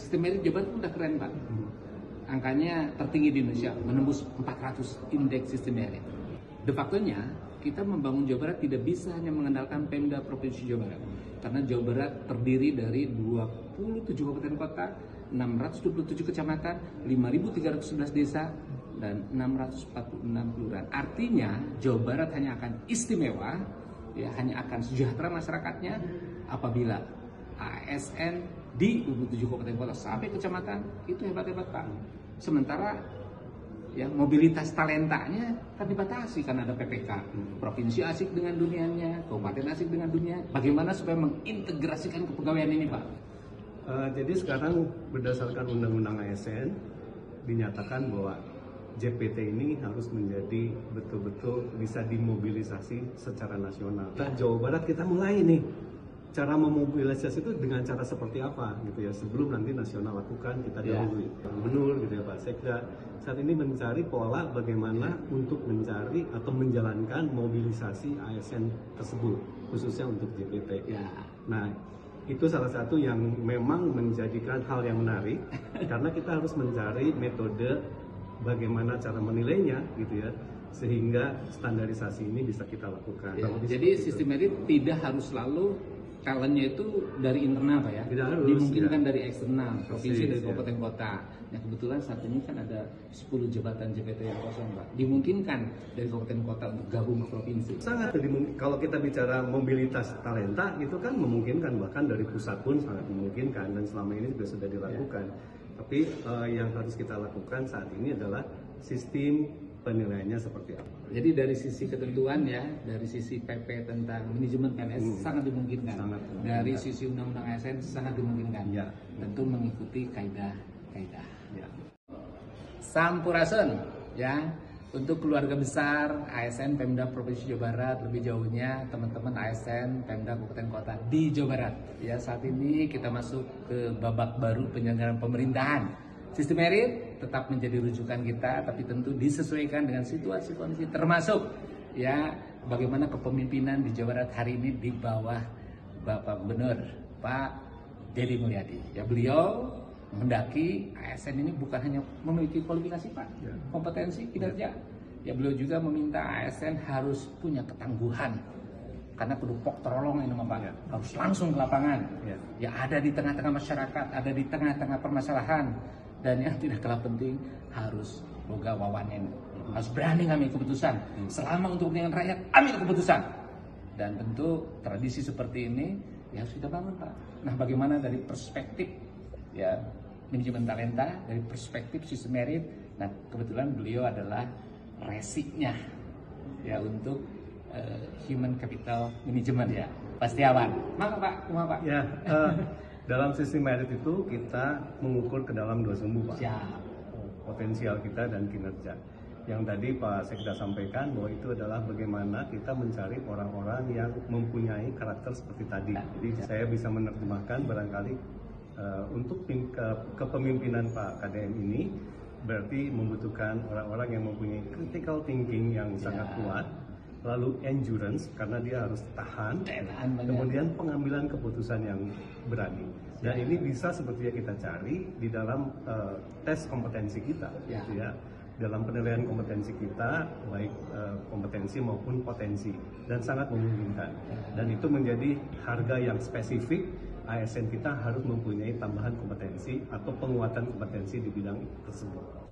Sistem merit Jawa Barat udah keren, Pak. Angkanya tertinggi di Indonesia, menembus 400 indeks sistem merit. De facto-nya, kita membangun Jawa Barat tidak bisa hanya mengandalkan Pemda Provinsi Jawa Barat. Karena Jawa Barat terdiri dari 27 kabupaten kota, 627 kecamatan, 5.311 desa, dan 646 kelurahan. Artinya Jawa Barat hanya akan istimewa, ya, hanya akan sejahtera masyarakatnya apabila ASN di 27 kabupaten kota sampai kecamatan itu hebat-hebat, Pak. Sementara ya mobilitas talentanya kan dibatasi karena ada PPK. Provinsi asik dengan dunianya, kabupaten asik dengan dunia. Bagaimana supaya mengintegrasikan kepegawaian ini, Pak? Jadi sekarang berdasarkan Undang-Undang ASN dinyatakan bahwa JPT ini harus menjadi betul-betul bisa dimobilisasi secara nasional. Nah, Jawa Barat kita mulai nih cara memobilisasi itu dengan cara seperti apa gitu ya, sebelum nanti nasional lakukan kita dahului. Gubernur gitu ya, Pak Sekda saat ini mencari pola bagaimana untuk mencari atau menjalankan mobilisasi ASN tersebut khususnya untuk JPT. Nah, itu salah satu yang memang menjadikan hal yang menarik karena kita harus mencari metode bagaimana cara menilainya gitu ya, sehingga standarisasi ini bisa kita lakukan. Jadi sistem merit tidak harus selalu talentnya itu dari internal, Pak, ya? Tidak harus. Dimungkinkan dari eksternal, provinsi, dari kabupaten kota. Nah, kebetulan saat ini kan ada 10 jabatan JPT yang kosong, Pak. Dimungkinkan dari kabupaten kota untuk gabung ke provinsi. Sangat kalau kita bicara mobilitas talenta itu kan memungkinkan, bahkan dari pusat pun sangat memungkinkan dan selama ini juga sudah dilakukan. Tapi yang harus kita lakukan saat ini adalah sistem penilaiannya seperti apa. Jadi dari sisi ketentuan ya, dari sisi PP tentang manajemen PNS sangat dimungkinkan. Dari sisi Undang-Undang ASN sangat dimungkinkan. Ya. Tentu mengikuti kaidah. Ya. Sampurasun ya. Untuk keluarga besar ASN Pemda Provinsi Jawa Barat, lebih jauhnya teman-teman ASN Pemda Kabupaten Kota di Jawa Barat. Ya, saat ini kita masuk ke babak baru penyelenggaraan pemerintahan. Sistem merit tetap menjadi rujukan kita, tapi tentu disesuaikan dengan situasi kondisi, termasuk ya bagaimana kepemimpinan di Jawa Barat hari ini di bawah Bapak Gubernur Pak Deddy Mulyadi. Ya, beliau mendaki ASN ini bukan hanya memiliki kualifikasi, Pak, kompetensi, kinerja. Ya, beliau juga meminta ASN harus punya ketangguhan. Karena kudu pok terolong ini, Pak, harus langsung ke lapangan. Ya, ada di tengah-tengah masyarakat, ada di tengah-tengah permasalahan. Dan yang tidak kalah penting harus boga wawanen, harus berani ngambil keputusan. Selama untuk kepentingan rakyat, ambil keputusan. Dan tentu tradisi seperti ini ya harus kita bangun, Pak. Nah, bagaimana dari perspektif ya manajemen talenta, dari perspektif sistem merit. Nah, kebetulan beliau adalah resiknya ya untuk human capital management ya. Pastiawan. Maka Pak, Pak. Ya, dalam sistem merit itu kita mengukur ke dalam dua sumbu, Pak. Siap. Potensial kita dan kinerja. Yang tadi Pak Sekda sampaikan bahwa itu adalah bagaimana kita mencari orang-orang yang mempunyai karakter seperti tadi. Jadi saya bisa menerjemahkan barangkali untuk kepemimpinan Pak KDM ini berarti membutuhkan orang-orang yang mempunyai critical thinking yang sangat kuat, lalu endurance karena dia harus tahan, kemudian pengambilan keputusan yang berani. Dan ini bisa sepertinya kita cari di dalam tes kompetensi kita, gitu ya. Dalam penilaian kompetensi kita, baik kompetensi maupun potensi, dan sangat memungkinkan. Dan itu menjadi harga yang spesifik. ASN kita harus mempunyai tambahan kompetensi atau penguatan kompetensi di bidang tersebut.